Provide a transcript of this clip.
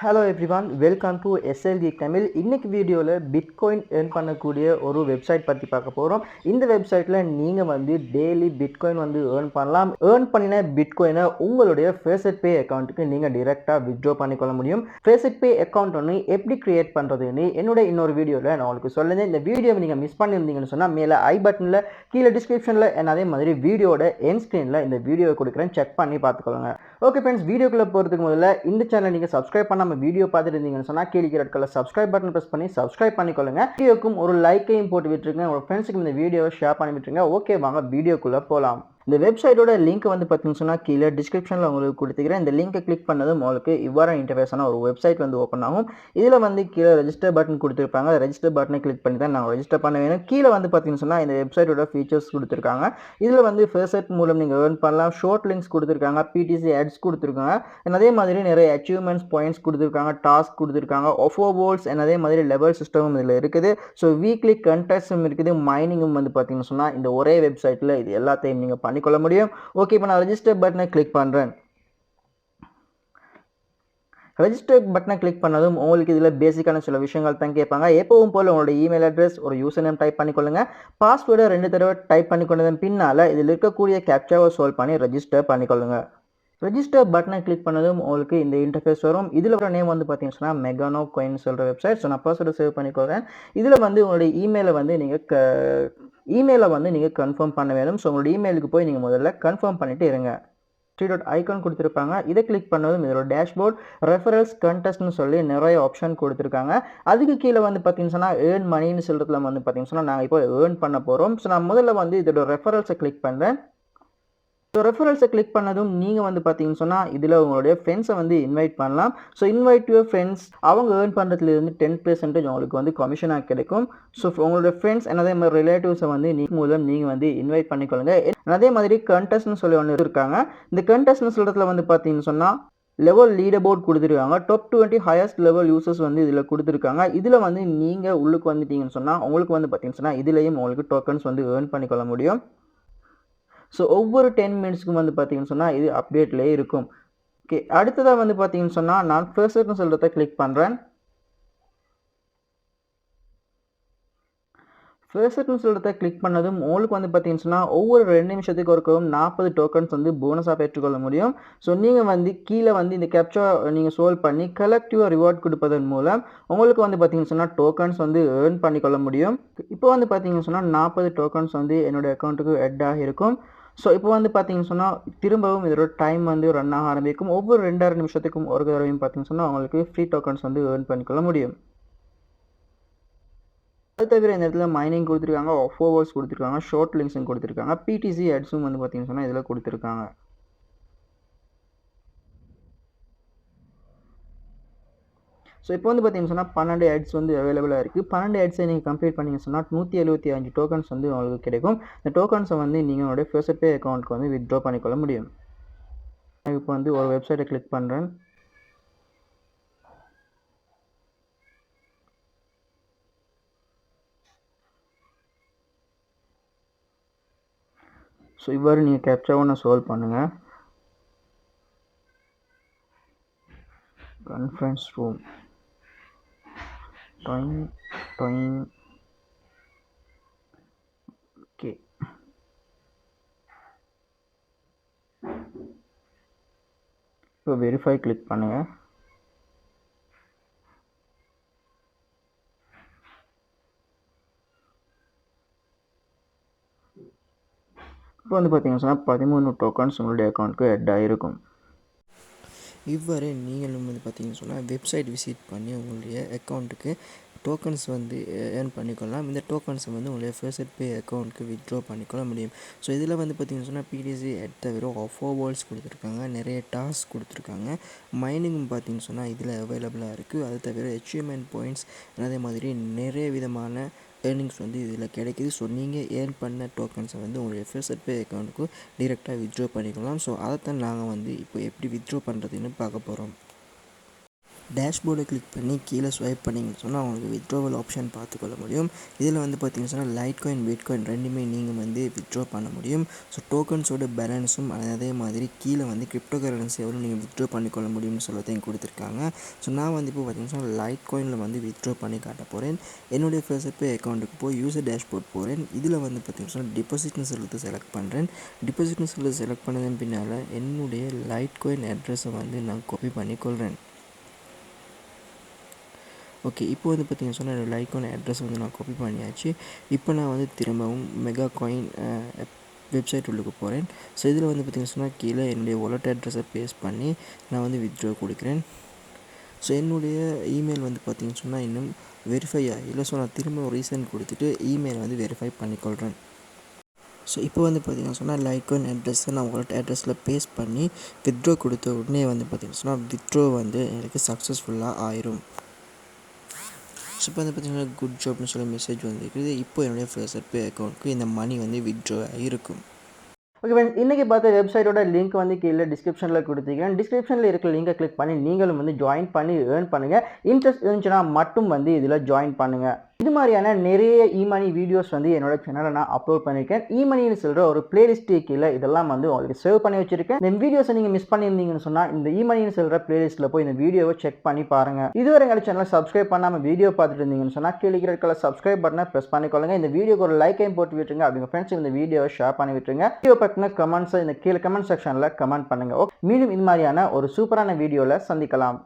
Hello everyone, welcome to SL Geek Tamil. இன்னைக்கு வீடியோவில் bitcoin earn பண்ணக்கூடிய ஒரு வெப்சைட் பற்றி பார்க்க போகிறோம். இந்த வெப்சைட்டில் நீங்கள் வந்து டெய்லி பிட்காயின் வந்து ஏர்ன் பண்ணலாம். ஏர்ன் பண்ணின பிட்காயினை உங்களுடைய faucetpay அக்கௌண்ட்டுக்கு நீங்கள் டிரெக்டாக வித்ட்ரா பண்ணிக்கொள்ள முடியும். faucetpay அக்கௌண்ட் ஒன்று எப்படி கிரியேட் பண்ணுறதுன்னு என்னோட இன்னொரு வீடியோவில் நான் உங்களுக்கு சொல்லுங்கள். இந்த வீடியோவை நீங்கள் மிஸ் பண்ணியிருந்தீங்கன்னு சொன்னால் மேலே ஐ பட்டனில் கீழே டிஸ்கிரிப்ஷனில் அதே மாதிரி வீடியோட என் ஸ்க்ரீனில் இந்த வீடியோவை கொடுக்குறேன், செக் பண்ணி பார்த்துக்கொள்ளுங்க. ஓகே ஃப்ரெண்ட்ஸ், வீடியோக்குள்ளே போகிறதுக்கு முதல்ல இந்த சேனலை நீங்கள் சப்ஸ்கிரைப் பண்ணாமல் வீடியோ பார்த்துட்டு இருந்தீங்கன்னு சொன்னால் கீழே red colour subscribe button press பண்ணி சப்ஸ்கிரைப் பண்ணிக்கொள்ளுங்க. வீடியோக்கும் ஒரு லைக்கையும் போட்டு விட்டுருங்க, உங்கள் ஃப்ரெண்ட்ஸுக்கு இந்த வீடியோவை ஷேர் பண்ணி விட்டுருங்க. ஓகே, வாங்க வீடியோக்குள்ளே போகலாம். இந்த வெப்சைட்டோட லிங்க் வந்து பார்த்தீங்கன்னு சொன்னால் கீழே டிஸ்கிரிப்ஷனில் உங்களுக்கு கொடுத்துக்கிறேன். இந்த லிங்கை கிளிக் பண்ணதும் உங்களுக்கு இவ்வாறு இன்டர்ஃபேஸான ஒரு வெப்சைட் வந்து ஓப்பன் ஆகும். இதில் வந்து கீழே ரெஜிஸ்டர் பட்டன் கொடுத்துருப்பாங்க. ரெஜிஸ்டர் பட்டனை கிளிக் பண்ணி தான் நாங்கள் ரெஜிஸ்டர் பண்ண வேணும். கீழே வந்து பார்த்தீங்கன்னு சொன்னால் இந்த வெப்சைட்டோட ஃபீச்சர்ஸ் கொடுத்துருக்காங்க. இதில் வந்து ஃபேசட் மூலம் நீங்கள் ஏர்ன் பண்ணலாம். ஷார்ட் லிங்க்ஸ் கொடுத்துருக்காங்க, பிடிசி ஆட்ஸ் கொடுத்துருக்காங்க, அதே மாதிரி நிறைய அச்சீவ்மெண்ட்ஸ் பாயிண்ட்ஸ் கொடுத்துருக்காங்க, டாஸ்க் கொடுத்துருக்காங்க, ஆஃபோவோல்ஸ் அதே மாதிரி லெவல் சிஸ்டமும் இதில் இருக்குது. ஸோ வீக்லி கண்டெஸ்ட்டும் இருக்குது, மைனிங்கும் வந்து பார்த்தீங்கன்னு சொன்னால் இந்த ஒரே வெப்சைட்டில் இது எல்லாத்தையும் நீங்கள் பண்ணிக்கொள்ள முடியும். ஓகே, இப்போ நான் ரெஜிஸ்டர் பட்டனை கிளிக் பண்ணுறேன். ரெஜிஸ்டர் பட்டனை கிளிக் பண்ணதும் உங்களுக்கு இதில் பேசிக்கான சில விஷயங்கள் தான் கேட்பாங்க. எப்பவும் போல் உங்களோட இமெயில் அட்ரஸ், ஒரு யூசர் நேம் டைப் பண்ணிக்கொள்ளுங்க. பாஸ்வேர்டை 2 தடவை டைப் பண்ணிக்கொண்டதன் பின்னால் இதில் இருக்கக்கூடிய கேப்சாவை சால்வ் பண்ணி ரெஜிஸ்டர் பண்ணிக்கொள்ளுங்க. ரெஜிஸ்டர் பட்டனை கிளிக் பண்ணதும் உங்களுக்கு இந்த இன்டர்ஃபேஸ் வரும். இதில் வர நேம் வந்து பார்த்தீங்கன்னா மெகானோ காயின் சொல்கிற வெப்சைட். ஸோ நான் பாஸ்வேர்டை சேவ் பண்ணிக்கொள்கிறேன். இதில் வந்து உங்களுடைய இமெயிலை வந்து நீங்கள் கன்ஃபார்ம் பண்ண வேணும். ஸோ உங்களோட இமெயிலுக்கு போய் நீங்கள் முதல்ல கன்ஃபார்ம் பண்ணிவிட்டு இருங்க. 3 டாட் ஐக்கான் கொடுத்துருப்பாங்க. இதை கிளிக் பண்ணதும் இதோட டேஷ்போர்ட், ரெஃபரல்ஸ், கண்டெஸ்ட்னு சொல்லி நிறைய ஆப்ஷன் கொடுத்துருக்காங்க. அதுக்கு கீழே வந்து பார்த்தீங்கன்னா ஏர்ன் மணின்னு சொல்கிறதுல வந்து பார்த்தீங்கன்னா நாங்கள் இப்போ ஏர்ன் பண்ண போகிறோம். ஸோ நான் முதல்ல வந்து இதோட ரெஃபரல்ஸை கிளிக் பண்ணுறேன். ஸோ ரெஃபரல்ஸை கிளிக் பண்ணதும் நீங்கள் வந்து பார்த்தீங்கன்னு சொன்னால் இதில் உங்களுடைய ஃப்ரெண்ட்ஸை வந்து இன்வைட் பண்ணலாம். ஸோ இன்வைட் யுவர் ஃப்ரெண்ட்ஸ், அவங்க ஏர்ன் பண்ணுறதுலேருந்து 10% உங்களுக்கு வந்து கமிஷனாக கிடைக்கும். ஸோ உங்களுடைய ஃப்ரெண்ட்ஸ் அதே மாதிரி ரிலேட்டிவ்ஸை வந்து நீங்கள் வந்து இன்வைட் பண்ணிக்கொள்ளுங்க. அதே மாதிரி கண்டெஸ்ட்னு சொல்லி ஒன்று இருக்காங்க. இந்த கண்டெஸ்ட்னு சொல்கிறதுல வந்து பார்த்தீங்கன்னு சொன்னால் லெவல் லீடர் போர்ட் கொடுத்துருக்காங்க. டாப் 20 ஹையஸ்ட் லெவல் யூசர்ஸ் வந்து இதில் கொடுத்துருக்காங்க. இதில் வந்து நீங்கள் உள்ளுக்கு வந்துட்டீங்கன்னு சொன்னால் உங்களுக்கு வந்து பார்த்தீங்கன்னு சொன்னால் இதுலேயும் உங்களுக்கு டோக்கன்ஸ் வந்து ஏர்ன் பண்ணிக்கொள்ள முடியும். ஸோ ஒவ்வொரு 10 மினிட்ஸ்க்கும் வந்து பார்த்தீங்கன்னு சொன்னால் இது அப்டேட்லேயே இருக்கும். ஓகே, அடுத்ததாக வந்து பார்த்தீங்கன்னு சொன்னால் நான் ஃபர்ஸ்ட்னு சொல்கிறத கிளிக் பண்ணுறேன். ஃபர்ஸ்ட்னு சொல்கிறத கிளிக் பண்ணதும் உங்களுக்கு வந்து பார்த்தீங்கன்னு சொன்னால் ஒவ்வொரு 2 நிமிஷத்துக்கு ஒருக்கவும் 40 டோக்கன்ஸ் வந்து போனஸாக பெற்றுக்கொள்ள முடியும். ஸோ நீங்கள் வந்து கீழே வந்து இந்த கேப்சா நீங்கள் சால்வ் பண்ணி கலெக்டிவாக ரிவார்ட் கொடுப்பதன் மூலம் உங்களுக்கு வந்து பார்த்தீங்கன்னு சொன்னால் டோக்கன்ஸ் வந்து ஏர்ன் பண்ணிக்கொள்ள முடியும். இப்போ வந்து பார்த்தீங்கன்னு சொன்னால் 40 டோக்கன்ஸ் வந்து என்னுடைய அக்கௌண்ட்டுக்கு ஆட் ஆகிருக்கும். ஸோ இப்போ வந்து பார்த்தீங்கன்னு சொன்னால் திரும்பவும் இதோட டைம் வந்து ரன் ஆக ஆரம்பிக்கும். ஒவ்வொரு 2.5 நிமிஷத்துக்கும் ஒரு தடவையும் பார்த்தீங்கன்னு சொன்னால் உங்களுக்கு ஃப்ரீ டோக்கன்ஸ் வந்து ஏர்ன் பண்ணிக்கொள்ள முடியும். அது தவிர இந்த இடத்துல மைனிங் கொடுத்துருக்காங்க, ஆஃபோவோல்ஸ் கொடுத்துருக்காங்க, ஷார்ட் லிங்க்ஸும் கொடுத்துருக்காங்க, பிடிசி ஆட்ஸும் வந்து பார்த்தீங்கன்னு சொன்னால் இதில் கொடுத்துருக்காங்க. ஸோ இப்போ வந்து பார்த்தீங்கன்னு சொன்னால் 12 ஆட்ஸ் வந்து அவைலபிளாக இருக்குது. 12 ஆட்ஸை நீங்கள் கம்ப்ளீட் பண்ணிங்க சொன்னால் 175 டோக்கன்ஸ் வந்து உங்களுக்கு கிடைக்கும். இந்த டோக்கன்ஸை வந்து நீங்கள் உங்களுடைய faucetpay அக்கௌண்ட்டுக்கு வந்து வித்ட்ரா பண்ணிக்கொள்ள முடியும். இப்போ வந்து ஒரு வெப்சைட்டை கிளிக் பண்ணுறேன். ஸோ இவ்வாறு நீங்கள் கேப்சாவை சால்வ் பண்ணுங்கள். Conference room time okay. இப்போ வெரிஃபை கிளிக் பண்ணுங்கள். இப்போ வந்து பார்த்தீங்கன்னா சொன்னால் 13 டோக்கன்ஸ் உங்களுடைய அக்கௌண்ட்டுக்கு ஆட் ஆகிருக்கும். இவ்வாறு நீங்களும் வந்து பார்த்தீங்கன்னு சொன்னால் வெப்சைட் விசிட் பண்ணி உங்களுடைய அக்கௌண்ட்டுக்கு டோக்கன்ஸ் வந்து ஏர்ன் பண்ணிக்கொள்ளலாம். இந்த டோக்கன்ஸை வந்து உங்களுடைய faucetpay அக்கௌண்ட்டுக்கு வித்ட்ரா பண்ணிக்கொள்ள முடியும். ஸோ இதில் வந்து பார்த்தீங்கன்னு சொன்னால் பிடிசி தவிர ஆஃபோவோல்ஸ் கொடுத்துருக்காங்க, நிறைய டாஸ்க் கொடுத்துருக்காங்க, மைனிங்கும் பார்த்தீங்கன்னு சொன்னால் இதில் அவைலபிளாக இருக்குது. அது தவிர அச்சீவ்மெண்ட் பாயிண்ட்ஸ் அதே மாதிரி நிறைய விதமான ஏர்னிங்ஸ் வந்து இதில் கிடைக்கிது. ஸோ நீங்கள் ஏர்ன் பண்ண டோக்கன்ஸை வந்து உங்களுடைய faucetpay அக்கௌண்ட்டுக்கு டிரெக்டாக வித்ட்ரா பண்ணிக்கலாம். ஸோ அதைத்தான் நாங்கள் வந்து இப்போ எப்படி வித்ட்ரா பண்ணுறதுன்னு பார்க்க போகிறோம். டேஷ்போர்டை கிளிக் பண்ணி கீழே ஸ்வைப் பண்ணிங்கன்னு சொன்னால் உங்களுக்கு வித்ட்ராவல் ஆப்ஷன் பார்த்துக்கொள்ள முடியும். இதில் வந்து பார்த்திங்கன்னு சொன்னால் லைட் காயின் பிட்காயின் ரெண்டுமே நீங்கள் வந்து வித்ட்ரா பண்ண முடியும். ஸோ டோக்கன்ஸோட பேலன்ஸும் அதே மாதிரி கீழே வந்து கிரிப்டோ கரன்சி எவ்வளோ நீங்கள் வித்ட்ரா பண்ணிக்கொள்ள முடியும்னு சொல்லத்தையும் கொடுத்துருக்காங்க. ஸோ நான் வந்து இப்போ பார்த்திங்கன்னா லைட் காயினில் வந்து வித்ட்ரா பண்ணி காட்ட போகிறேன். என்னுடைய ஃபேஸ்பே அக்கௌண்ட்டுக்கு போய் யூசர் டேஷ்போர்ட் போகிறேன். இதில் வந்து பார்த்திங்கன்னா டிபாசிட்னு சொல்லிட்டு செலக்ட் பண்ணுறேன். டிபாசிட்னு சொல்லி செலக்ட் பண்ணதன் பின்னால் என்னுடைய லைட் காயின் அட்ரஸை வந்து நான் காப்பி பண்ணிக்கொள்கிறேன். ஓகே, இப்போ வந்து பார்த்திங்கன்னா சொன்னால் என்னோடய லைட் காயின் அட்ரஸ் வந்து நான் காப்பி பண்ணியாச்சு. இப்போ நான் வந்து திரும்பவும் மெகா காயின் வெப்சைட் உள்ளுக்கு போகிறேன். ஸோ இதில் வந்து பார்த்திங்கன்னா சொன்னால் கீழே என்னுடைய வாலெட் அட்ரஸை பேஸ்ட் பண்ணி நான் வந்து வித்ட்ரா கொடுக்குறேன். ஸோ என்னுடைய இமெயில் வந்து பார்த்திங்கன்னு சொன்னால் இன்னும் வெரிஃபை ஆகலை. ஸோ நான் திரும்ப ஒரு ரீசன் கொடுத்துட்டு இமெயில் வந்து வெரிஃபை பண்ணிக்கொள்கிறேன். ஸோ இப்போ வந்து பார்த்திங்கன்னா சொன்னால் லைட் காயின் அட்ரஸை நான் வாலெட் அட்ரஸில் பேஸ்ட் பண்ணி வித்ட்ரா கொடுத்த உடனே வந்து பார்த்திங்கன்னா சொன்னால் வித்ட்ரா வந்து எனக்கு சக்ஸஸ்ஃபுல்லாக ஆயிரும். ஸோ இப்போ வந்து பார்த்திங்கன்னா குட் ஜாப்னு சொல்லி மெசேஜ் வந்துருக்குது. இப்போ என்னுடைய ஃபேஸ்பே அக்கௌண்ட்டுக்கு இந்த மணி வந்து வித்ட்ரா ஆகிருக்கும். ஓகே ஃப்ரெண்ட்ஸ், இன்றைக்கி பார்த்த வெப்சைட்டோட லிங்க் வந்து கீழே டிஸ்கிரிப்ஷனில் கொடுத்துருக்கேன். டிஸ்கிரிப்ஷனில் இருக்கிற லிங்கை கிளிக் பண்ணி நீங்களும் வந்து ஜாயின் பண்ணி ஏர்ன் பண்ணுங்கள். இன்ட்ரெஸ்ட் இருந்துச்சுன்னா மட்டும் வந்து இதில் ஜாயின் பண்ணுங்கள். இது மாதிரியான நிறைய இமனி வீடியோஸ் வந்து என்னோட சேனலில் நான் அப்லோட் பண்ணியிருக்கேன். இமனின்னு சொல்கிற ஒரு பிளேலிஸ்ட்டு கீழே இதெல்லாம் வந்து உங்களுக்கு சேவ் பண்ணி வச்சிருக்கேன். இந்த வீடியோஸை நீங்கள் மிஸ் பண்ணியிருந்தீங்கன்னு சொன்னால் இந்த இமனின்னு சொல்கிற பிளேலிஸ்ட்டில் போய் இந்த வீடியோவை செக் பண்ணி பாருங்கள். இதுவரை எங்கள் சேனலை சப்ஸ்கிரைப் பண்ணாமல் வீடியோ பார்த்துட்டு இருந்தீங்கன்னு சொன்னால் கீழே இருக்கிற சப்ஸ்கிரைப் பட்டனை ப்ரெஸ் பண்ணிக்கொள்ளுங்க. இந்த வீடியோக்கு ஒரு லைக்கையும் போட்டு விட்டுருங்க. அப்படிங்க ஃப்ரெண்ட்ஸ் இந்த வீடியோவை ஷேர் பண்ணி விட்டுருங்க. வீடியோ பற்றின கமெண்ட்ஸை இந்த கீழே கமெண்ட் செக்ஷனில் கமெண்ட் பண்ணுங்கள். ஓகே, மீண்டும் இது மாதிரியான ஒரு சூப்பரான வீடியோவில் சந்திக்கலாம்.